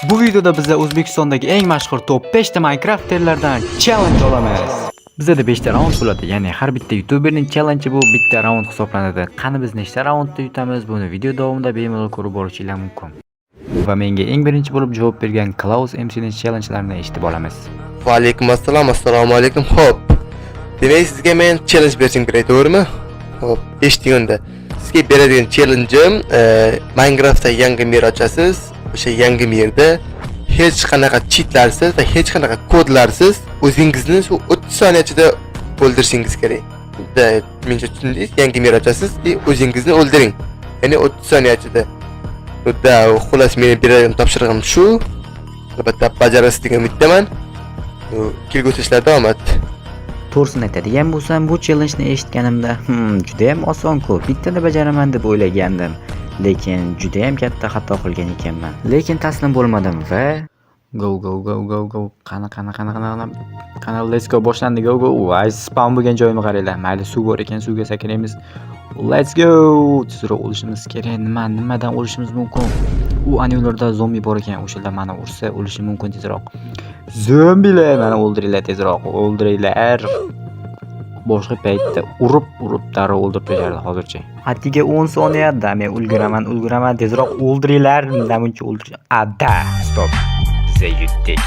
Bu videoda biza O'zbekistondagi eng mashhur top 5 ta Minecrafterlardan challenge olamiz. Bizda 5 ta raund bo'ladi, ya'ni har bitta YouTuberning challenge bu bitta raund hisoblanadi. Qani biz nechta raundda yutamiz, buni video davomida bemalol ko'rib borishingiz mumkin. Va menga eng birinchi bo'lib javob bergan Klaus MC'ning challenge-larini eshitib olamiz. Va alaykum assalom, assalomu alaykum. Xo'p. Demak, sizga men challenge berishim kerak, to'g'rimi? Xo'p, eshiting unda. Sizga beradigan challenge-im Minecraftda yangi mer ochasiz. O'sha yangi merda hech qanaqa cheatlarsiz va hech qanaqa kodlarsiz o'zingizni shu 30 soniya ichida o'ldirishingiz kerak. Menga tushundingiz? Yangi mer ochasiz va o'zingizni o'ldiring. Ya'ni 30 soniya ichida. Xullas men beradigan topshirig'im shu. Albatta bajarasiz degan umiddaman. Kelgusi ishlarda omad. To'g'risini aytadigan bo'lsam, bu challenge-ni eshitganimda, juda ham oson-ku, bittada bajaraman deb o'ylagandim. Lekin juda ham katta xato qilgan ekanman. Lekin taslim bo'lmadim va go. Qana let's go boshlandi. Go. Voy, spam bo'lgan joyimga qaranglar. Mayli, suv bor ekan, suvga sakraymiz. Let's go. Tezroq o'lishimiz kerak. Nimadan o'lishimiz mumkin? U anyolarda zombi bor ekan, o'shalar meni ursa o'lishim mumkin tezroq. Zombilar meni o'ldiringlar tezroq, o'ldiringlar. Boshqa paytda urib darrov o'ldirib qo'yardi hozircha. Attiga 10 soniyada men ulguraman tezroq o'ldiringlar, namuncha o'ldirish. Ada, stop. Biza yutdik.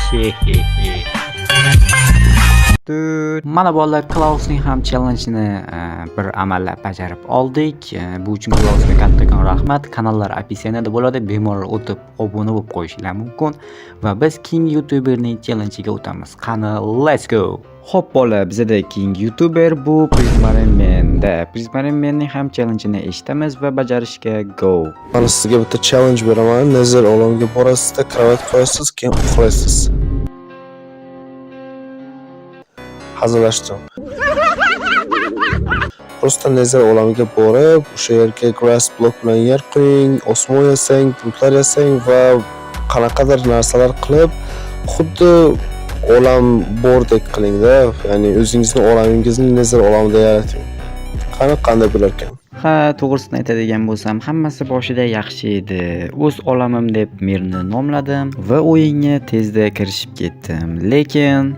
Mana bolalar, Klausning ham challenge-ni bir amallab bajarib oldik. Bu uchun Klausga kattakon rahmat. Kanallar opisiyanada bo'ladi, bemalol o'tib obuna bo'lib qo'yishingiz mumkin va biz King YouTuberning challenge-iga o'tamiz. Qani, let's go. Xo'p bola, bizda King YouTuber bu Prismarinman-da. Prismarinmanning ham challenge-ini eshitamiz va bajarishga go. Mana sizga bitta challenge beraman. Nazar olamga borasizda, kravat qo'yasiz, keyin uxlaysiz. Hazırlaştım. Prosta nazar olamiga borib, o'sha yerga grass block bilan yer quring, osmon yasang, bulutlar yasang va qanaqadir narsalar qilib, xuddi olam bordek qiling-da, ya'ni o'zingizni olamingizni nazar olamida yarating. Qanday bo'lar ekan? Ha, to'g'risini aytadigan bo'lsam, hammasi boshida yaxshi edi. O'z olamim deb merni nomladim va o'yinga tezda kirishib ketdim. Lekin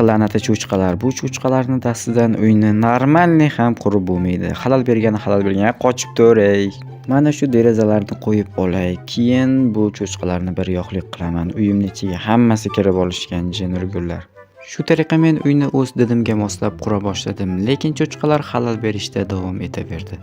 la'nati cho'chqalar, bu cho'chqalarning dastidan uyni normalniy ham qurib bo'lmaydi. Halol bergani qochib to'ray. Mana shu derazalarni qo'yib olay. Keyin bu cho'chqalarni bir yoqlik qilaman. Uyimning ichiga hammasi kirib olishgan jinurgullar. Shu tariqa men uyni o'z didimga moslab qura boshladim, lekin cho'chqalar halol berishda davom etaverdi.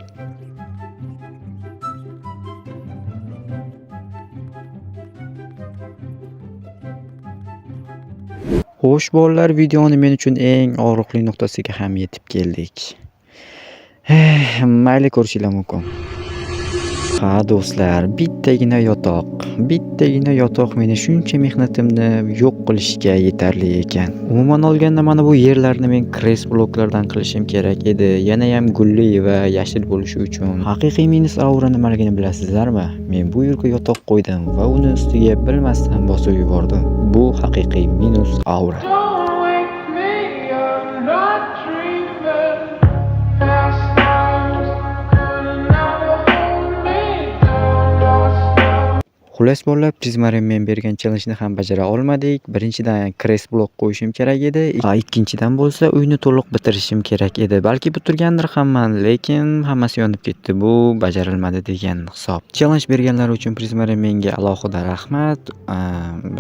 Xo'sh bolalar, videoni men uchun eng og'riqli nuqtasiga ham yetib keldik. Mayli, ko'rishinglar mumkin. Ha do'stlar, bittagina yotoq meni shuncha mehnatimni yo'q qilishga yetarli ekan. Umuman olganda mana bu yerlarni men kres bloklardan qilishim kerak edi. Yana ham gulli va yashil bo'lishi uchun. Haqiqiy minus aura nimaligini bilasizlarmi? Men bu yerga yotoq qo'ydim va uni ustiga bilmasdan bosib yubordim. Bu haqiqiy minus aura. Xullas bolalar, Prismarinman bergan challenge-ni ham bajara olmadik. Birinchidan kres blok qo'yishim kerak edi. Ikkinchidan bo'lsa uyni to'liq bitirishim kerak edi. Balki bitirgandir hamman, lekin hammasi yonib ketdi. Bu bajarilmadi degan hisob. Challenge berganlar uchun Prismarinmanga alohida rahmat.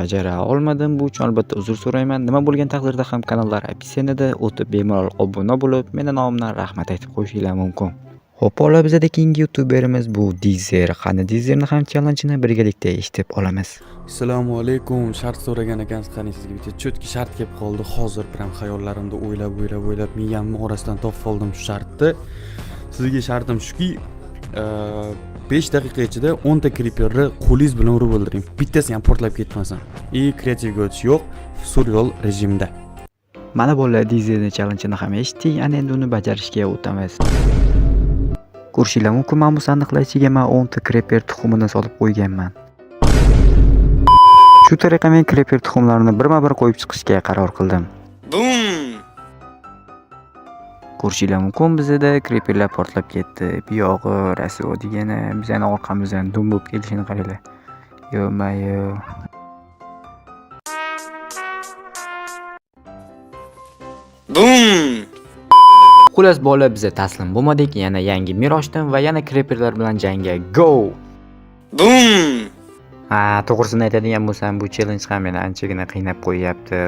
Bajara olmadim. Bu uchun albatta uzr so'rayman. Nima bo'lgan taqdirda ham kanallar opisiyanada o'tib bemalol obuna bo'lib, meni nomimdan rahmat aytib qo'yishingiz mumkin. Xo'p, ola bizda King YouTuberimiz bu Dizer. Qani Dizerni ham challenge-ni birgalikda eshitib olamiz. Assalomu alaykum. Shart so'ragan ekansiz, qani sizga bitta cho'tki shart kelib qoldi. Hozir ham xayollarimda o'ylab miyamning orasidan topib oldim shu shartni. Sizga shartim shuki, 5 daqiqa ichida 10 ta creeperni qo'lingiz bilan urib o'ldiring. Bittasi ham portlab ketmasin. Kreativga o'tish yo'q, survival rejimda. Mana bolalar, Dizerning challenge-ini ham eshitdik. Ana endi uni bajarishga o'tamiz. Ko'rishinglar mumkin, men bu sandiqlar ichiga 10 ta creeper tuxumini solib qo'yganman. Shu tariqa men creeper tuxumlarini birma-bir qo'yib chiqishga qaror qildim. Ko'rishinglar mumkin, bizda creeperlar portlab ketdi. Bu yog'i rasvo degani bizning orqamizdan dum bo'lib kelishini qaranglar. Yo-mayo. Xullas bolalar biza taslim bo'lmadik, yana yangi mir ochdim va yana creeperlar bilan jangga go. To'g'risini aytadigan bo'lsam, bu challenge ham meni anchagina qiynab qo'yyapti.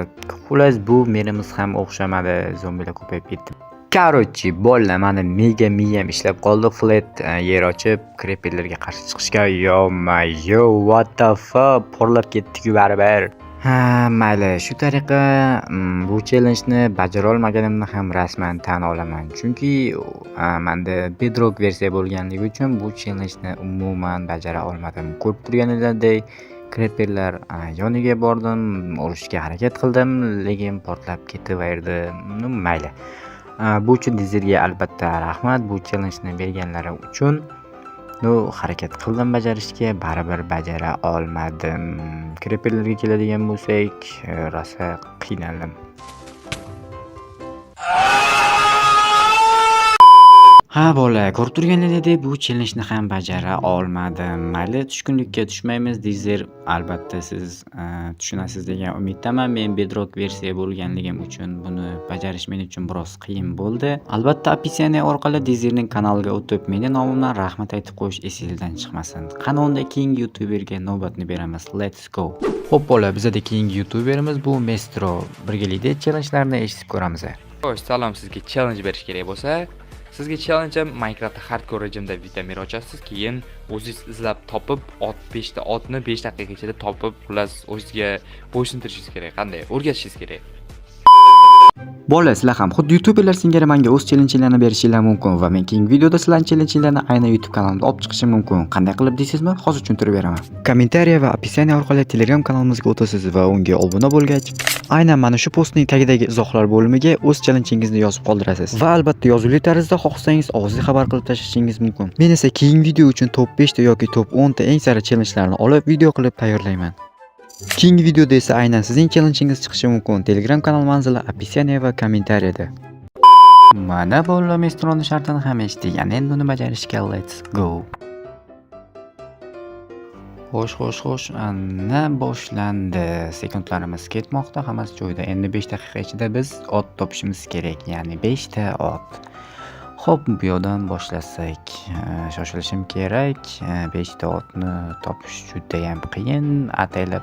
Xullas bu menimiz ham o'xshamadi, zombilar ko'payib ketdi. Короче, bolalar mani mega miyam ishlab qoldi. Flat yer ochib, creeperlarga qarshi chiqishga. Yo, what the fuck, porlab ketdik-ku baribir. Mayli, shu tariqa bu challenge-ni bajara olmaganimni ham rasman tan olaman. Chunki menda Bedrock versiya bo'lganligi uchun bu challenge-ni umuman bajara olmadim. Ko'rib turganingizdek, creeperlar yoniga bordim, urishga harakat qildim, lekin portlab ketaverdi. Mayli. Bu uchun Dizerga albatta rahmat. Bu challenge-ni berganlari uchun harakat qildim bajarishga, baribir bajara olmadim. Creeperlarga keladigan bo'lsak, rosa qiynaldim. Bolalar, ko'rib turganingizdek, bu challenge-ni ham bajara olmadim. Mayli, tushkunlikka tushmaymiz. Dizer, albatta siz tushunasiz degan umiddaman. Men Bedrock versiya bo'lganligim uchun buni bajarish men uchun biroz qiyin bo'ldi. Albatta, opisiya orqali Dizerning kanaliga o'tib, meni nomimdan rahmat aytib qo'yish esingizdan chiqmasin. Qani unda keyingi YouTuberga navbatni beramiz. Let's go. Xo'p bolalar, bizda keyingi YouTuberimiz bu Mestro. Birgalikda challenge-larni eshitib ko'ramiz. Xo'sh, salom, sizga challenge berish kerak bo'lsa, sizga challenge Minecraftda hardcore rejimda vitamin ochasiz, keyin o'zingiz izlab topib, 5 ta otni 5 daqiqa ichida topib, xullas o'zingizga bo'ysuntirishingiz kerak. Qanday? O'rgatishingiz kerak. Bolalar, sizlar ham xuddi YouTuberlar singari menga o'z challenge-larni berishinglar mumkin va men keyingi videoda sizlarning challenge-larni aynan YouTube kanalimda olib chiqishim mumkin. Qanday qilib deysizmi? Hozir tushuntirib beraman. Kommentariya va opisiya orqali Telegram kanalimizga o'tasiz va unga obuna bo'lgach, aynan mana shu postning tagidagi izohlar bo'limiga o'z challenge-ingizni yozib qoldirasiz. Va albatta yozuvli tarzda xohlasangiz ovozli xabar qilib tashlashingiz mumkin. Men esa keyingi video uchun top 5 ta yoki top 10 ta eng sara challenge-larni olib video qilib tayyorlayman. Keyingi videoda esa aynan sizning challenge-ingiz chiqishi mumkin. Telegram kanal manzili opisiya va kommentariyada. Mana bolalar, Mestroning shartini ham eshitdik. Endi uni bajarishga let's go. Xo'sh, ana boshlandi. Sekundlarimiz ketmoqda, hammasi joyida. Endi 5 daqiqa ichida biz ot topishimiz kerak, ya'ni 5 ta ot. Xo'p, bu yoqdan boshlasak, shoshilishim kerak. 5 ta otni topish juda ham qiyin, ataylab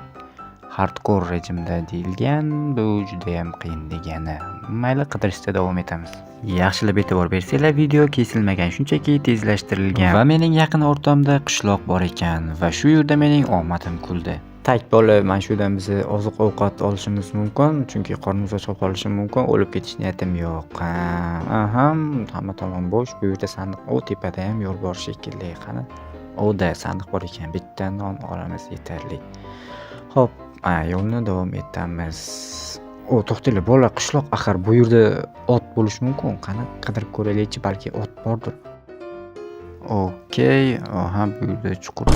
hardcore rejimda deyilgan. Bu juda ham qiyin degani. Mayli, qidirishda davom etamiz. Yaxshilab e'tibor bersanglar, video kesilmagan, shunchaki tezlashtirilgan va mening yaqin o'rtamda qishloq bor ekan va shu yerda mening omadim kuldi. Tak bolalar, mana shu yerdan biz oziq-ovqat olishimiz mumkin, chunki qornimiz ochib qolishi mumkin. O'lib ketish niyatim yo'q. Hamma tomon bo'sh. Bu yerda sandiq, tepada ham yo'l bor shekilli. Qani? O'da sandiq bor ekan. Bitta non olamiz yetarli. Xo'p, yo'lni davom etamiz. To'xtanglar bolalar, qishloq axir bu yerda ot bo'lishi mumkin. Qani qidirib ko'raylikchi, balki ot bordir. Okey, bu yerda chuqur.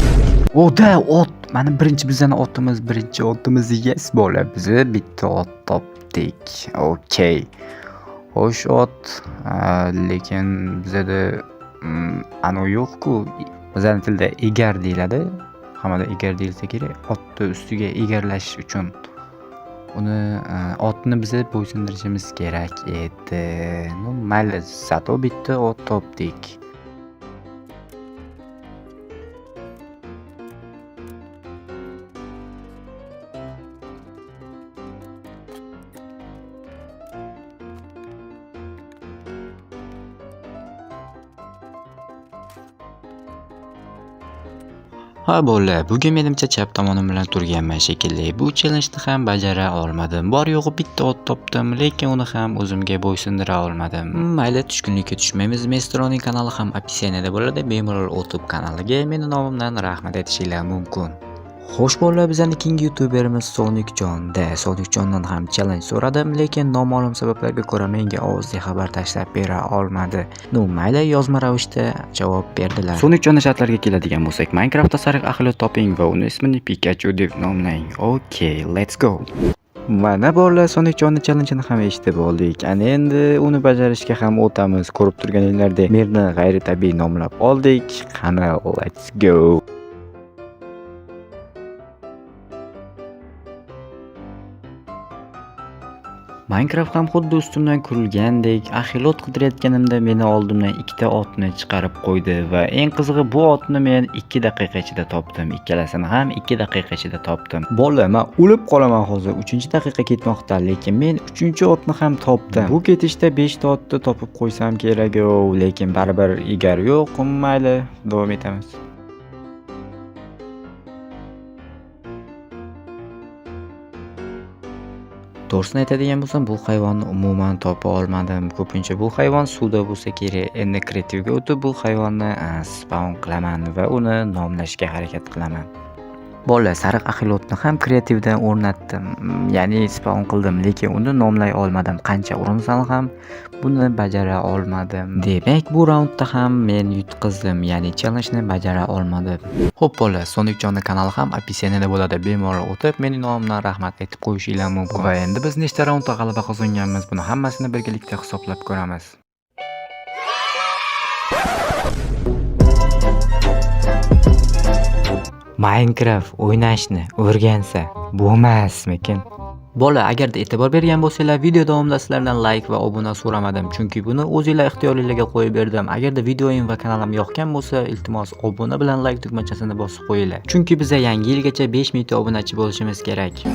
Ot. Mana birinchi otimiz yes bolalar. Biz bitta ot topdik. Okey. Xo'sh, ot, lekin bizda anu yo'q-ku. Bizning tilda egar deyiladi. Hammada egar deyilsa kerak. Otni ustiga egarlash uchun otni biz bo'ysundirishimiz kerak edi. Mayli, zato bitta ot topdik. Bolalar, bugun menimcha chap tomonim bilan turganman shekilli. Bu challenge-ni ham bajara olmadim. Bor yo'g'i bitta ot topdim, lekin uni ham o'zimga bo'ysundira olmadim. Mayli, tushkunlikka tushmaymiz. Mestroning kanali ham opisiyanada bo'ladi. Bemalol o'tib kanaliga meni nomimdan rahmat aytishinglar mumkin. Xo'sh bolalar, bizning keyingi YouTuberimiz Sonicjon-da. Sonicjondan ham challenge so'radim, lekin noma'lum sabablarga ko'ra menga ovozli xabar tashlab bera olmadi. Mayli, yozma ravishda javob berdilar. Sonicjonning shartlariga keladigan bo'lsak, Minecraftda sariq axlat toping va uni ismini Pikachu deb nomlang. Okay, let's go. Mana bolalar, Sonicjonning challenge-ini ham eshitib oldik. Endi uni bajarishga ham o'tamiz. Ko'rib turganinglardek, merni g'ayritabiiy nomlab oldik. Qani, let's go. Minecraft ham xuddi ustimdan kurilgandek, axilot qidirayotganimda meni oldimdan ikkita otni chiqarib qo'ydi va eng qizig'i bu otni men 2 daqiqa ichida topdim. Ikkalasini ham 2 daqiqa ichida topdim. Bola, men o'lib qolaman hozir. 3-daqiqa ketmoqda, lekin men 3-otni ham topdim. Bu ketishda 5 ta otni topib qo'ysam kerak-ku, lekin baribir egar yo'q. Mayli, davom etamiz. To'g'risini aytadigan bo'lsam, bu hayvonni umuman topa olmadim. Ko'pincha bu hayvon suvda bo'lsa kerak. Endi kreativga o'tib bu hayvonni spawn qilaman va uni nomlashga harakat qilaman. Bolalar, sariq axilotni ham kreativdan o'rnatdim. Ya'ni spawn qildim, lekin uni nomlay olmadim. Qancha urinsam ham buni bajara olmadim. Demak, bu raundda ham men yutqizdim, ya'ni challenge-ni bajara olmadim. Xo'p bolalar, Sonicjonning kanali ham opisiyanida bo'ladi. Bemalol o'tib, mening nomimdan rahmat aytib qo'yishinglar mumkin. Va endi biz nechta raundda g'alaba qozonganmiz, buni hammasini birgalikda hisoblab ko'ramiz. Minecraft o'ynashni o'rgansa bo'lmasmikin? Bola, agarda e'tibor bergan bo'lsanglar, video davomida sizlardan like va obuna so'ramadim, chunki buni o'zingizlar ixtiyoringizga qo'yib berdim. Agarda videoim va kanalim yoqgan bo'lsa, iltimos obuna bilan like tugmachasini bosib qo'yinglar. Chunki biz yangi yilgacha 5000 ta obunachi bo'lishimiz kerak.